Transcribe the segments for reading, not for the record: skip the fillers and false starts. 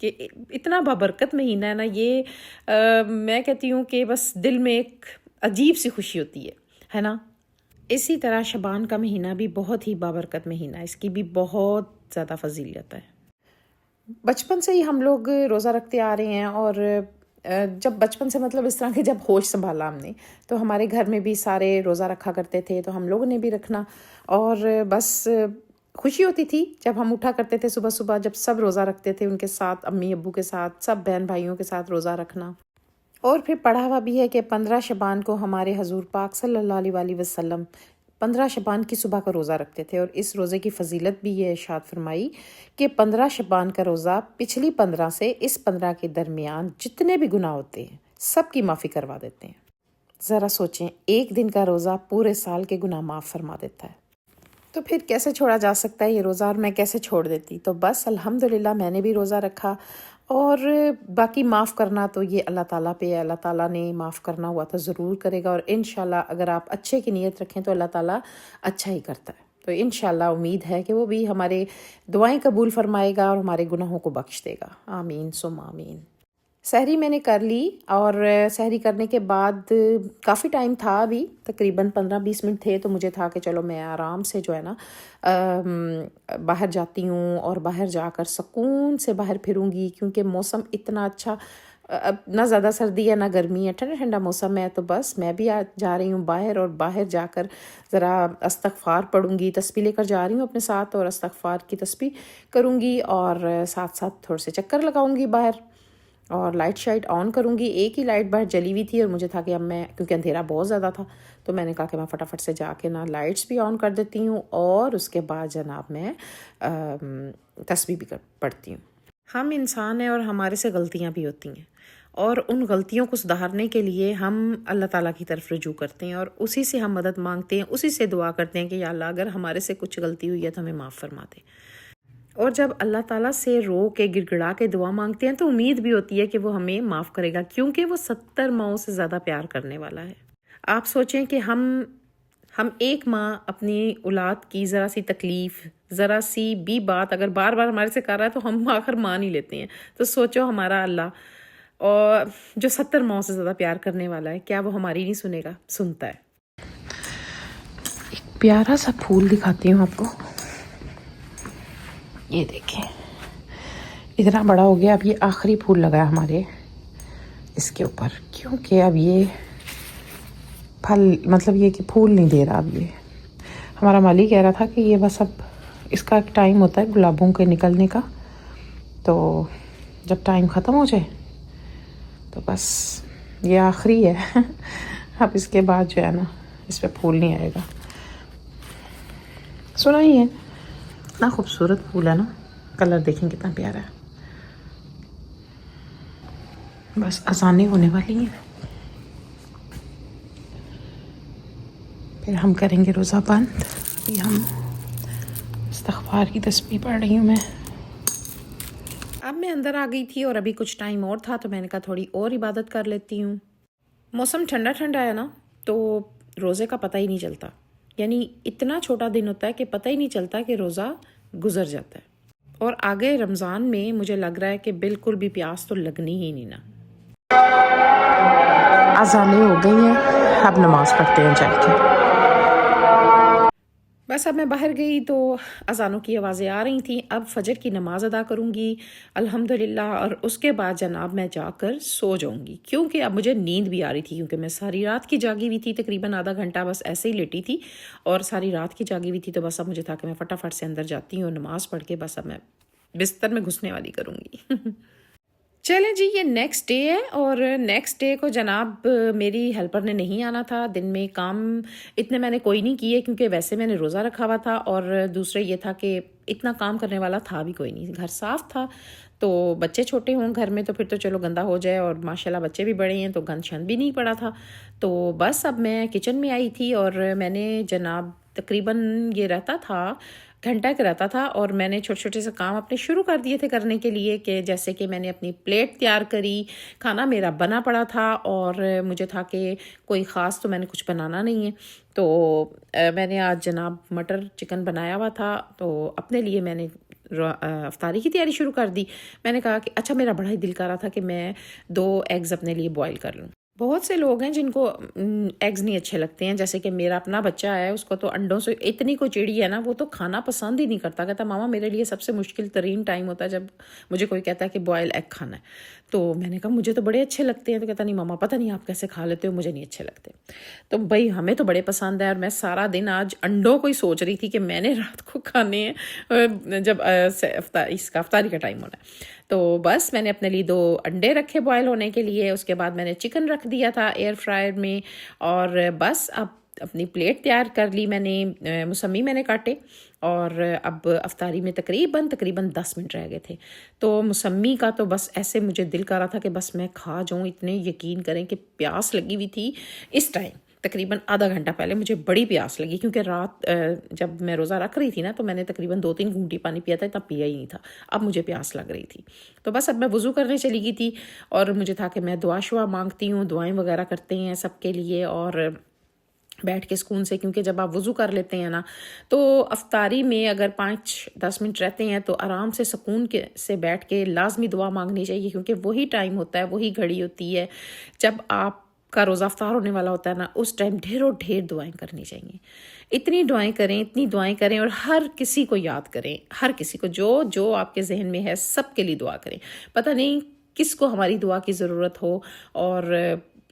کہ اتنا بابرکت مہینہ ہے نا یہ، میں کہتی ہوں کہ بس دل میں ایک عجیب سی خوشی ہوتی ہے نا. اسی طرح شعبان کا مہینہ بھی بہت ہی بابرکت مہینہ ہے، اس کی بھی بہت زیادہ فضیلت ہے. بچپن سے ہی ہم لوگ روزہ رکھتے آ رہے ہیں، اور جب بچپن سے مطلب اس طرح کے جب ہوش سنبھالا ہم نے، تو ہمارے گھر میں بھی سارے روزہ رکھا کرتے تھے، تو ہم لوگوں نے بھی رکھنا. اور بس خوشی ہوتی تھی جب ہم اٹھا کرتے تھے صبح صبح، جب سب روزہ رکھتے تھے ان کے ساتھ، امی ابو کے ساتھ، سب بہن بھائیوں کے ساتھ روزہ رکھنا. اور پھر پڑھا ہوا بھی ہے کہ 15 شعبان کو ہمارے حضور پاک صلی اللہ علیہ وسلم 15 شعبان کی صبح کا روزہ رکھتے تھے. اور اس روزے کی فضیلت بھی یہ ارشاد فرمائی کہ 15 شعبان کا روزہ پچھلی 15 سے اس 15 کے درمیان جتنے بھی گناہ ہوتے ہیں سب کی معافی کروا دیتے ہیں. ذرا سوچیں، ایک دن کا روزہ پورے سال کے گناہ معاف فرما دیتا ہے. تو پھر کیسے چھوڑا جا سکتا ہے یہ روزہ، اور میں کیسے چھوڑ دیتی؟ تو بس الحمدللہ میں نے بھی روزہ رکھا. اور باقی معاف کرنا تو یہ اللہ تعالیٰ پہ ہے، اللہ تعالیٰ نے معاف کرنا ہوا تو ضرور کرے گا. اور انشاءاللہ اگر آپ اچھے کی نیت رکھیں تو اللہ تعالیٰ اچھا ہی کرتا ہے. تو انشاءاللہ امید ہے کہ وہ بھی ہمارے دعائیں قبول فرمائے گا اور ہمارے گناہوں کو بخش دے گا. آمین ثم آمین. سحری میں نے کر لی، اور سحری کرنے کے بعد کافی ٹائم تھا، ابھی تقریباً 15-20 منٹ تھے، تو مجھے تھا کہ چلو میں آرام سے جو ہے نا باہر جاتی ہوں، اور باہر جا کر سکون سے باہر پھروں گی، کیونکہ موسم اتنا اچھا، نہ زیادہ سردی ہے نہ گرمی ہے، ٹھنڈا ٹھنڈا موسم ہے. تو بس میں بھی جا رہی ہوں باہر، اور باہر جا کر ذرا استغفار پڑھوں گی. تسبیح لے کر جا رہی ہوں اپنے ساتھ، اور استغفار کی تسبیح کروں گی، اور ساتھ ساتھ تھوڑے سے چکر لگاؤں گی باہر، اور لائٹ شائٹ آن کروں گی. ایک ہی لائٹ باہر جلی ہوئی تھی، اور مجھے تھا کہ اب میں، کیونکہ اندھیرا بہت زیادہ تھا، تو میں نے کہا کہ میں فٹافٹ سے جا کے نا لائٹس بھی آن کر دیتی ہوں، اور اس کے بعد جناب میں تسبیح بھی پڑھتی ہوں. ہم انسان ہیں اور ہمارے سے غلطیاں بھی ہوتی ہیں، اور ان غلطیوں کو سدھارنے کے لیے ہم اللہ تعالیٰ کی طرف رجوع کرتے ہیں، اور اسی سے ہم مدد مانگتے ہیں، اسی سے دعا کرتے ہیں کہ یا اللہ اگر ہمارے سے کچھ غلطی ہوئی ہے تو ہمیں معاف فرما دے. اور جب اللہ تعالیٰ سے رو کے گڑ گڑا کے دعا مانگتے ہیں تو امید بھی ہوتی ہے کہ وہ ہمیں معاف کرے گا، کیونکہ وہ 70 ماؤں سے زیادہ پیار کرنے والا ہے. آپ سوچیں کہ ہم ایک ماں اپنی اولاد کی ذرا سی تکلیف، ذرا سی بھی بات اگر بار بار ہمارے سے کر رہا ہے تو ہم آخر مان ہی لیتے ہیں. تو سوچو ہمارا اللہ، اور جو 70 ماؤں سے زیادہ پیار کرنے والا ہے، کیا وہ ہماری نہیں سنے گا؟ سنتا ہے. ایک پیارا سا پھول دکھاتی ہوں آپ کو، یہ دیکھیں اتنا بڑا ہو گیا. اب یہ آخری پھول لگا ہے ہمارے اس کے اوپر، کیونکہ اب یہ پھل، مطلب یہ کہ پھول نہیں دے رہا. اب یہ ہمارا مالی کہہ رہا تھا کہ یہ بس اب اس کا ایک ٹائم ہوتا ہے گلابوں کے نکلنے کا، تو جب ٹائم ختم ہو جائے تو بس یہ آخری ہے. اب اس کے بعد جو ہے نا اس پہ پھول نہیں آئے گا. سنا ہی ہے اتنا خوبصورت پھول ہے نا، کلر دیکھیں کتنا پیارا ہے. بس اذانیں ہونے والی ہیں، پھر ہم کریں گے روزہ بند. ابھی ہم استغفار کی تسبیح پڑھ رہی ہوں میں. اب میں اندر آ گئی تھی اور ابھی کچھ ٹائم اور تھا، تو میں نے کہا تھوڑی اور عبادت کر لیتی ہوں. موسم ٹھنڈا ٹھنڈا ہے نا، تو روزے کا پتہ ہی نہیں چلتا. یعنی اتنا چھوٹا دن ہوتا ہے کہ پتہ ہی نہیں چلتا کہ روزہ گزر جاتا ہے. اور آگے رمضان میں مجھے لگ رہا ہے کہ بالکل بھی پیاس تو لگنی ہی نہیں نا. اذانیں ہو گئی ہیں، اب نماز پڑھتے ہیں جا کے. بس اب میں باہر گئی تو اذانوں کی آوازیں آ رہی تھیں. اب فجر کی نماز ادا کروں گی الحمدللہ، اور اس کے بعد جناب میں جا کر سو جاؤں گی، کیونکہ اب مجھے نیند بھی آ رہی تھی، کیونکہ میں ساری رات کی جاگی ہوئی تھی، تقریباً آدھا گھنٹہ بس ایسے ہی لیٹی تھی اور ساری رات کی جاگی ہوئی تھی. تو بس اب مجھے تھا کہ میں فٹافٹ سے اندر جاتی ہوں، نماز پڑھ کے بس اب میں بستر میں گھسنے والی کروں گی. چلیں جی، یہ نیکسٹ ڈے ہے، اور نیکسٹ ڈے کو جناب میری ہیلپر نے نہیں آنا تھا. دن میں کام اتنے میں نے کوئی نہیں کیے، کیونکہ ویسے میں نے روزہ رکھا ہوا تھا، اور دوسرے یہ تھا کہ اتنا کام کرنے والا تھا بھی کوئی نہیں. گھر صاف تھا، تو بچے چھوٹے ہوں گھر میں تو پھر تو چلو گندا ہو جائے، اور ماشاءاللہ بچے بھی بڑے ہیں تو گند شند بھی نہیں پڑا تھا. تو بس اب میں کچن میں آئی تھی، اور میں نے جناب تقریباً یہ رہتا تھا گھنٹہ کا رہتا تھا، اور میں نے چھوٹے چھوٹے سے کام اپنے شروع کر دیے تھے کرنے کے لیے، کہ جیسے کہ میں نے اپنی پلیٹ تیار کری، کھانا میرا بنا پڑا تھا، اور مجھے تھا کہ کوئی خاص تو میں نے کچھ بنانا نہیں ہے. تو میں نے آج جناب مٹر چکن بنایا ہوا تھا، تو اپنے لیے میں نے افطاری کی تیاری شروع کر دی. میں نے کہا کہ اچھا میرا بڑا ہی دل کر رہا تھا کہ میں 2 ایگز اپنے لیے بوائل کر لوں. بہت سے لوگ ہیں جن کو ایگز نہیں اچھے لگتے ہیں، جیسے کہ میرا اپنا بچہ ہے، اس کو تو انڈوں سے اتنی کو چڑی ہے نا، وہ تو کھانا پسند ہی نہیں کرتا. کہتا ماما میرے لیے سب سے مشکل ترین ٹائم ہوتا ہے جب مجھے کوئی کہتا ہے کہ بوائل ایگ کھانا ہے. تو میں نے کہا مجھے تو بڑے اچھے لگتے ہیں. تو کہتا نہیں ماما پتہ نہیں آپ کیسے کھا لیتے ہو، مجھے نہیں اچھے لگتے. تو بھائی ہمیں تو بڑے پسند ہے، اور میں سارا دن آج انڈوں کو ہی سوچ رہی تھی کہ میں نے رات کو کھانے ہیں جب اس کا افطاری کا ٹائم ہونا ہے. تو بس میں نے اپنے لیے 2 انڈے رکھے بوائل ہونے کے لیے. اس کے بعد میں نے چکن رکھ دیا تھا ایئر فرائر میں، اور بس اب اپنی پلیٹ تیار کر لی میں نے. موسمی میں نے کاٹے، اور اب افطاری میں تقریباً 10 منٹ رہ گئے تھے. تو موسمی کا تو بس ایسے مجھے دل کر رہا تھا کہ بس میں کھا جاؤں. اتنے یقین کریں کہ پیاس لگی ہوئی تھی اس ٹائم. تقریباً آدھا گھنٹہ پہلے مجھے بڑی پیاس لگی، کیونکہ رات جب میں روزہ رکھ رہی تھی نا، تو میں نے تقریباً 2-3 گھونٹی پانی پیا تھا، اتنا پیا ہی نہیں تھا. اب مجھے پیاس لگ رہی تھی. تو بس اب میں وضو کرنے چلی گئی تھی، اور مجھے تھا کہ میں دعا شعا مانگتی ہوں، دعائیں وغیرہ کرتے ہیں سب کے لیے، اور بیٹھ کے سکون سے. کیونکہ جب آپ وضو کر لیتے ہیں نا، تو افطاری میں اگر 5-10 منٹ رہتے ہیں تو آرام سے سکون سے بیٹھ کے لازمی دعا مانگنی چاہیے. کیونکہ وہی ٹائم ہوتا ہے، وہی گھڑی ہوتی ہے جب آپ کا روزہ افطار ہونے والا ہوتا ہے نا. اس ٹائم ڈھیر دعائیں کرنی چاہیے. اتنی دعائیں کریں، اور ہر کسی کو یاد کریں، ہر کسی کو جو آپ کے ذہن میں ہے سب کے لیے دعا کریں. پتہ نہیں کس کو ہماری دعا کی ضرورت ہو اور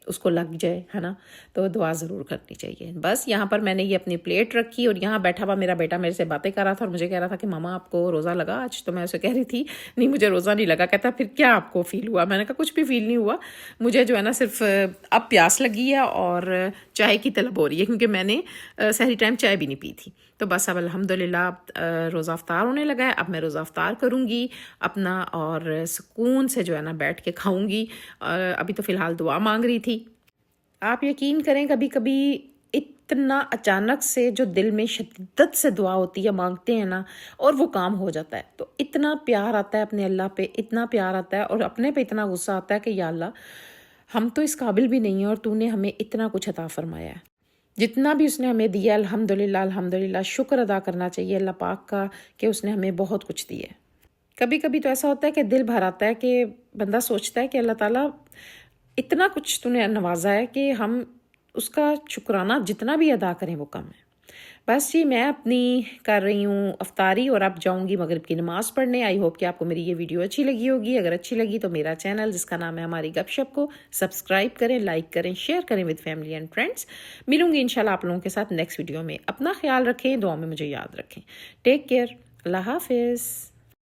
اس کو لگ جائے، ہے نا. تو دعا ضرور کرنی چاہیے. بس یہاں پر میں نے یہ اپنی پلیٹ رکھی، اور یہاں بیٹھا ہوا میرا بیٹا میرے سے باتیں کر رہا تھا، اور مجھے کہہ رہا تھا کہ ماما آپ کو روزہ لگا آج؟ تو میں اسے کہہ رہی تھی نہیں مجھے روزہ نہیں لگا. کہتا پھر کیا آپ کو فیل ہوا؟ میں نے کہا کچھ بھی فیل نہیں ہوا، مجھے جو ہے نا صرف اب پیاس لگی ہے اور چائے کی طلب ہو رہی ہے، کیونکہ میں نے سحری ٹائم چائے بھی نہیں پی تھی. تو بس اب الحمدللہ روزہ افطار ہونے لگا ہے. اب میں روزہ افطار کروں گی اپنا، اور سکون سے جو ہے نا بیٹھ کے کھاؤں گی. ابھی تو فی الحال دعا مانگ رہی تھی. آپ یقین کریں کبھی کبھی اتنا اچانک سے جو دل میں شدت سے دعا ہوتی ہے، مانگتے ہیں نا، اور وہ کام ہو جاتا ہے، تو اتنا پیار آتا ہے اپنے اللہ پہ، اتنا پیار آتا ہے، اور اپنے پہ اتنا غصہ آتا ہے کہ یا اللہ ہم تو اس قابل بھی نہیں ہیں، اور تو نے ہمیں اتنا کچھ عطا فرمایا ہے. جتنا بھی اس نے ہمیں دیا الحمدللہ شکر ادا کرنا چاہیے اللہ پاک کا کہ اس نے ہمیں بہت کچھ دیا ہے. کبھی کبھی تو ایسا ہوتا ہے کہ دل بھر آتا ہے کہ بندہ سوچتا ہے کہ اللہ تعالیٰ اتنا کچھ تو نے نوازا ہے کہ ہم اس کا شکرانہ جتنا بھی ادا کریں وہ کم ہے. بس جی میں اپنی کر رہی ہوں افطاری، اور اب جاؤں گی مغرب کی نماز پڑھنے. آئی ہوپ کہ آپ کو میری یہ ویڈیو اچھی لگی ہوگی. اگر اچھی لگی تو میرا چینل جس کا نام ہے ہماری گپ شپ کو سبسکرائب کریں، لائک کریں، شیئر کریں ود فیملی اینڈ فرینڈس. ملوں گی انشاءاللہ آپ لوگوں کے ساتھ نیکسٹ ویڈیو میں. اپنا خیال رکھیں، دعا میں مجھے یاد رکھیں. Take care. اللہ حافظ.